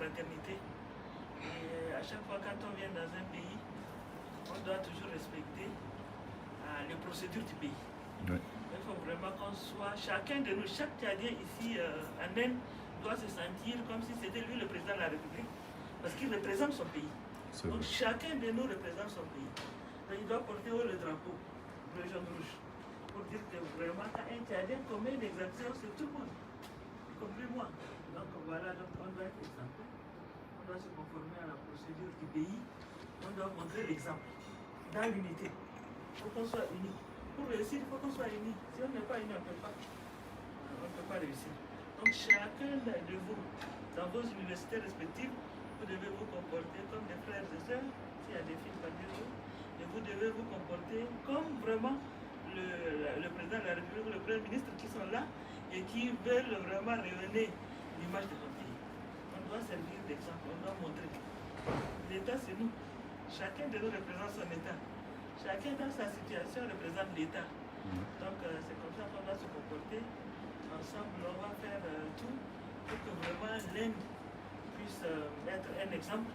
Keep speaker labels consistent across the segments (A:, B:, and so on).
A: fraternité. Et à chaque fois quand on vient dans un pays, on doit toujours respecter les procédures du pays.
B: Oui.
A: Il faut vraiment qu'on soit, chacun de nous, chaque Tchadien ici en Inde doit se sentir comme si c'était lui le président de la République, parce qu'il représente son pays. Donc chacun de nous représente son pays. Donc il doit porter haut le drapeau, le jaune rouge, pour dire que vraiment quand un Tchadien commet une exaction, c'est tout le monde, y compris moi. Donc voilà, donc on doit être exemplaire, on doit se conformer à la procédure du pays, on doit montrer l'exemple dans l'unité. Il faut qu'on soit unis. Pour réussir, il faut qu'on soit unis. Si on n'est pas unis, on ne peut pas réussir. Donc chacun de vous, dans vos universités respectives, vous devez vous comporter comme des frères et sœurs, s'il y a des filles parmi vous, et vous devez vous comporter comme vraiment le président de la République, le premier ministre qui sont là et qui veulent vraiment rayonner l'image de notre pays. On doit servir d'exemple, on doit montrer. L'État, c'est nous. Chacun de nous représente son État. Chacun dans sa situation représente l'État. Donc c'est comme ça qu'on va se comporter. Ensemble, on va faire tout pour que vraiment l'Inde puisse être un exemple.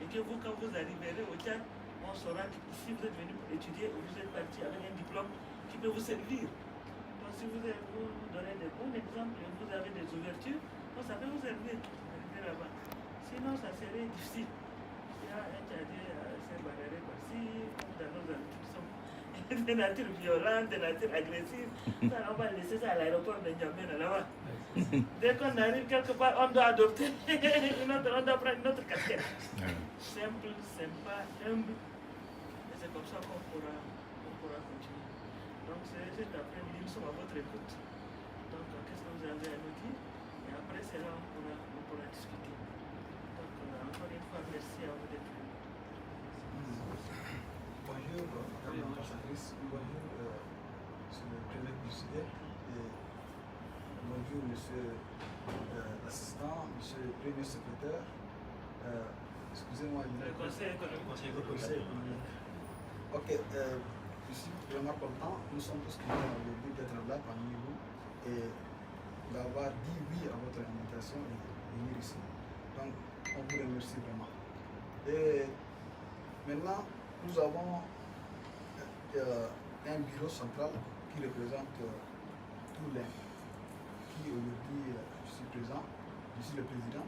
A: Et que vous, quand vous arriverez au Tchad, on saura qu'ici vous êtes venu pour étudier ou vous êtes parti avec un diplôme qui peut vous servir. Donc si vous donnez des bons exemples et vous avez des ouvertures, donc ça peut vous servir d'arriver là-bas. Sinon, ça serait difficile. Il y a un Tchadien s'est barré par-ci, dans nos habitudes qui sont de nature violente, de nature agressive. Ça, on va laisser ça à l'aéroport de N'Djamena là-bas. Dès qu'on arrive quelque part, on doit adopter on doit prendre une autre casquette. Simple, sympa, humble. Et c'est comme ça qu'on pourra continuer. Donc cet après-midi, nous sommes à votre écoute. Donc qu'est-ce que vous avez à nous dire? Et après cela, on pourra discuter. Donc encore une fois, merci à vous d'être venus.
C: Bonjour, madame l'ambassadrice. Bonjour, monsieur le préfet du Sud. Et bonjour, monsieur l'assistant, monsieur le premier secrétaire. Excusez-moi,
A: le conseil économique.
C: Ok, je suis vraiment content. Nous sommes tous contents le but d'être là parmi vous et d'avoir dit oui à votre invitation et venir ici. Donc, on vous remercie vraiment. Et maintenant, nous avons un bureau central qui représente tout l'Inde, qui aujourd'hui, je suis présent, je suis le président,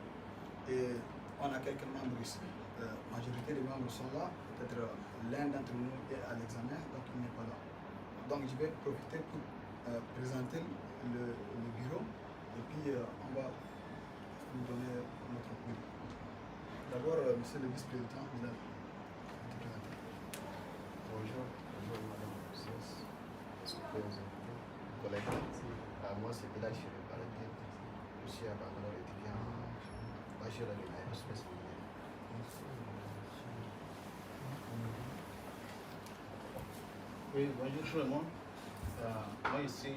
C: et on a quelques membres ici. La majorité des membres sont là, peut-être l'un d'entre nous est à l'examen, donc il n'est pas là. Donc je vais profiter pour présenter le bureau, et puis on va vous donner notre opinion. D'abord, monsieur le vice-président, vous allez te présenter.
D: Bonjour, madame collègues. Moi, c'est Bilal Chérif Baladien. Je suis à Bangalore, étudiant bachelor de l'aérospace militaire. Oui, bonjour tout le monde. Moi ici,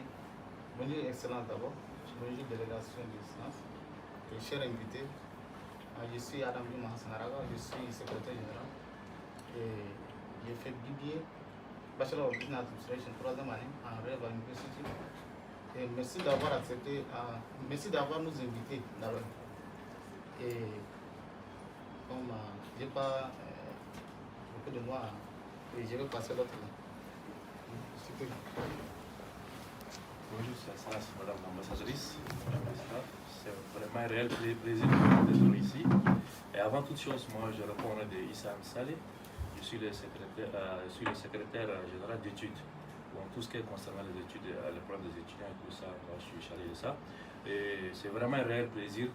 D: bonjour excellence d'abord. Bonjour délégation de sciences. Et chers invités, je suis Adam Juma Hassanaraga, je suis secrétaire général. Et j'ai fait BBA, Bachelor of Business Administration, 3e année, en Reva University. Et merci d'avoir accepté, merci d'avoir nous invités d'abord. Et comme je n'ai pas beaucoup de mois, et je vais passer l'autre là.
E: Bonjour, c'est Assanas, madame l'ambassadrice. C'est vraiment un réel plaisir d'être ici. Et avant toute chose, moi je réponds au nom de Issa Amsale. Je suis le secrétaire général d'études. Bon, tout ce qui est concernant les études, le problème des étudiants et tout ça, moi je suis chargé de ça. Et c'est vraiment un réel plaisir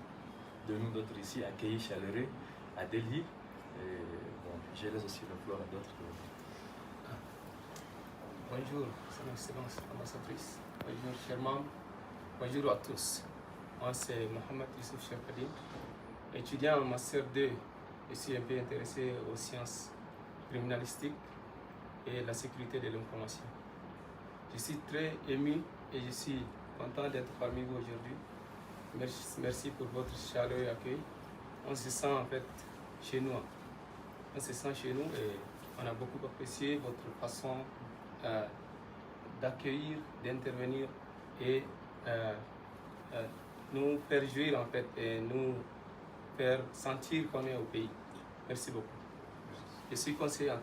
E: de nous d'être ici, accueillis chaleureux à Delhi. Et bon, je laisse aussi le floor à d'autres.
F: Bonjour, c'est l'excellence ambassadrice. Bonjour, chers membres. Bonjour à tous. Moi, c'est Mohamed Youssouf Chekadine, étudiant en Master 2. Je suis un peu intéressé aux sciences criminalistiques et la sécurité de l'information. Je suis très ému et je suis content d'être parmi vous aujourd'hui. Merci pour votre chaleureux accueil. On se sent en fait chez nous. On se sent chez nous et on a beaucoup apprécié votre façon d'accueillir, d'intervenir et nous faire jouir en fait et nous faire sentir qu'on est au pays. Merci beaucoup. Je suis conseiller.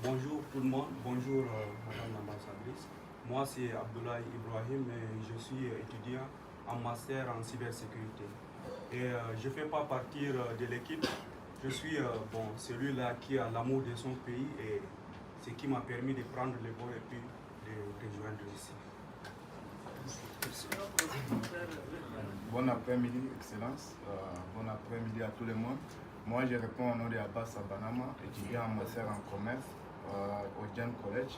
B: Bonjour tout le monde, bonjour Madame l'ambassadrice. Moi c'est Abdoulaye Ibrahim et je suis étudiant en master en cybersécurité. Et je ne fais pas partie de l'équipe, je suis celui-là qui a l'amour de son pays et ce qui m'a permis de prendre le vol et puis de rejoindre ici.
G: Bon après-midi, Excellence. Bon après-midi à tout le monde. Moi, je réponds au nom de Abbas Abanama, étudiant en master en commerce au Gen College.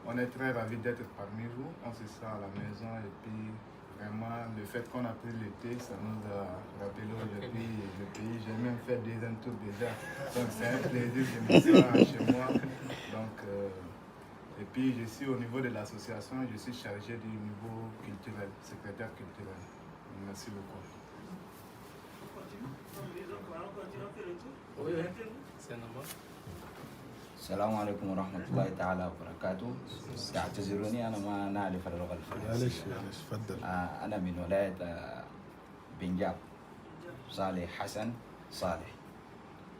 G: On est très ravis d'être parmi vous. On se sent à la maison et puis vraiment le fait qu'on a pris l'été, ça nous a rappelé le pays. J'ai même fait des tours déjà. Donc c'est un plaisir de me sentir chez moi. Donc, et puis je suis au niveau de l'association, je suis chargé du niveau culturel, secrétaire culturel. Merci beaucoup.
H: السلام عليكم ورحمة الله تعالى وبركاته. تعتذروني أنا ما نعرف اللغة الفرنسية. أنا من ولاية بنجاب. صالح حسن صالح.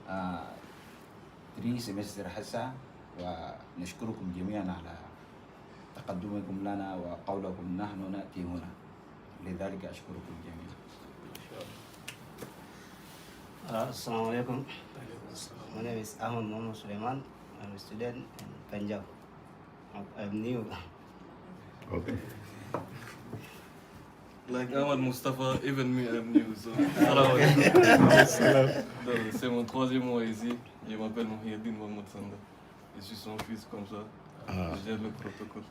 H: 3 سمستر هسه ونشكركم جميعا على تقدمكم لنا وقولكم نحن نأتي هنا. لذلك أشكركم جميعا.
I: Assalamu alaikum. My name is Ahmed Mohamed Suleiman. I'm a student in Punjab. I'm new.
G: Okay.
J: Like Ahmed Mustafa, even me, I'm new. So, c'est mon 3e mois ici. Je m'appelle Mohiedine Mahmoud Sanda. Je suis son fils comme ça. Je gère le protocole.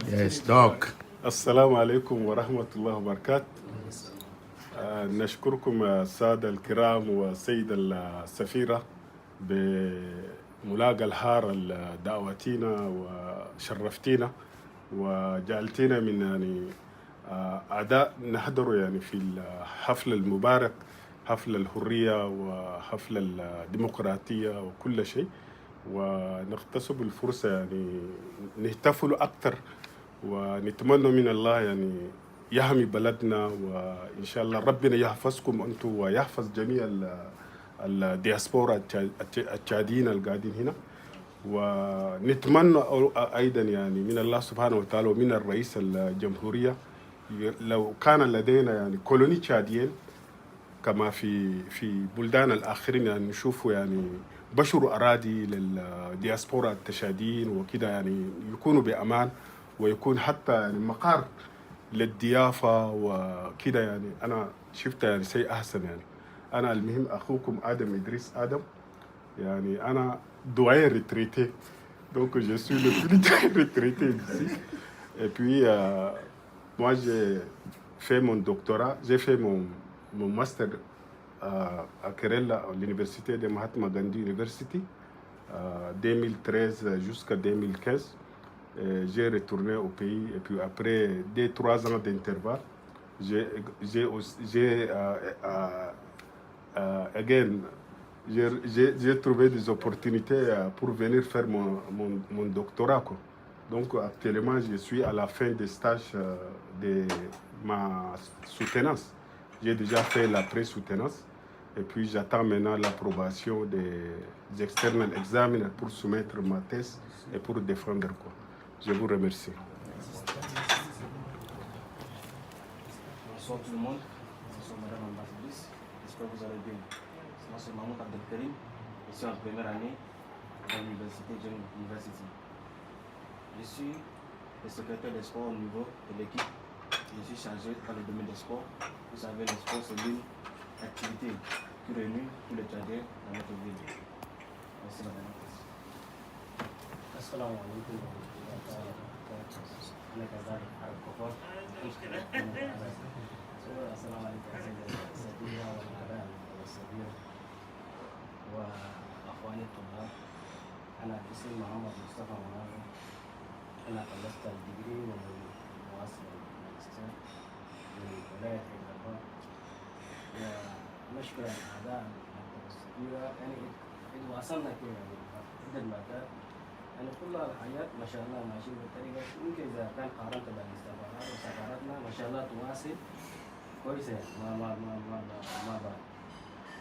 G: Yes, Doc.
K: السلام عليكم ورحمة الله وبركاته. نشكركم السادة الكرام والسيدة السفيرة بملاقى الحار دعوتينا وشرفتينا وجعلتينا من أعداء نحضر في الحفل المبارك، حفل الحرية وحفل الديمقراطية وكل شيء، ونغتصب الفرصة نحتفل أكثر ونتمنى من الله يحمي بلدنا، وإن شاء الله ربنا يحفظكم أنتم ويحفظ جميع الدياسبورا التشاديين القاعدين هنا، ونتمنى أيضا من الله سبحانه وتعالى ومن الرئيس الجمهورية لو كان لدينا كولوني تشاديين كما في بلدان الآخرين نشوفوا بشروا أراضي للدياسبورا التشاديين وكده يكونوا بأمان ويكون حتى مقر للضيافة وكده. أنا شفت شيء أحسن. أنا المهم أخوكم آدم إدريس آدم، أنا doyen retraité, donc je suis le plus retraité ici. Et puis moi j'ai fait mon doctorat, j'ai fait mon master à Kerala à l'université de Mahatma Gandhi University 2013 jusqu'à 2015. J'ai retourné au pays et puis après 2-3 ans d'intervalle, j'ai trouvé des opportunités pour venir faire mon doctorat, quoi. Donc actuellement, je suis à la fin des stages de ma soutenance. J'ai déjà fait la pré-soutenance et puis j'attends maintenant l'approbation des external examiners pour soumettre ma thèse et pour défendre, quoi. Je vous remercie.
L: Bonsoir tout le monde. Bonsoir Madame l'ambassadrice. J'espère que vous allez bien. Moi c'est Mahmoud Abdelkarim. Je suis en première année à l'université Gen University. Je suis le secrétaire des sports au niveau de l'équipe. Je suis chargé par le domaine des sports. Vous savez, le sport c'est l'une activité qui réunit tous les Tchadiens dans notre ville. Merci Madame l'ambassadrice. Assalamu alaikum. أنا كذلك على الكفار. السلام عليكم السفيرة والأعلام والسفير وأخواني الطلاب. أنا اسمي محمد مصطفى مناظر. أنا خلصت الديجري ومواصل الماجستير من ولاية الغرباء. ونشكر الأعداء السفيرة إذ واصلنا كده عدة مرات يعني كل الحاجات ما شاء الله ماشيين بالطريقة. يمكن إذا كان قارنت بين الاستخبارات وسفاراتنا ما شاء الله تواصل كويسة يعني ما بعد.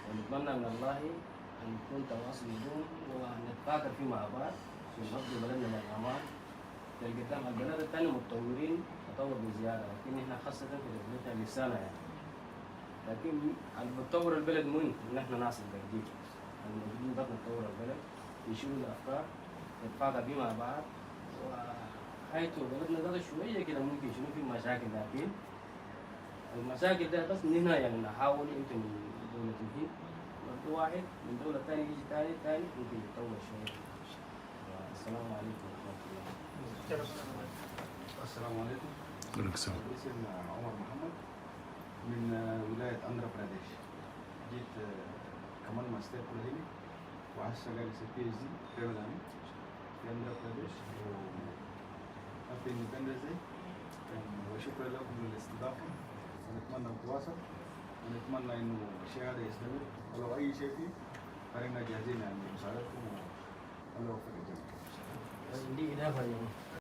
L: ونتمنى من الله أن يكون تواصل يدوم ونتفاكر فيه مع بعض في نقضي بلدنا للأمان. لقدام البلد الثاني متطورين تطور بزيادة، لكن احنا خاصة في دولتنا لسانة يعني. لكن بتطور البلد مهم إن احنا ناس الجديد. الموجودين بدنا نطور البلد، نشيل الأفكار، نتفاعل بيه مع بعض، وحيث بلدنا ده شوية كده ممكن شنو في مشاكل، لكن المشاكل ده بس من هنا يعني نحاول يمكن من دولة الهند برضه واحد من دولة ثانية يجي ثاني ممكن يتطور شوية. السلام عليكم ورحمة الله.
M: السلام عليكم.
K: عليكم السلام.
M: اسمي عمر محمد من ولاية أندرا براديش. جيت كمان ماستر كليني وعايز شغال PhD في ميلانو في أندرا براديش وفي اندبندنس داي. وشكرا لكم للاستضافة، ونتمنى نتواصل ونتمنى إنه الشيء هذا يستمر، ولو أي شيء فيه فإحنا جاهزين يعني لمساعدتكم. الله يوفق الجميع.
L: دي إضافة يعني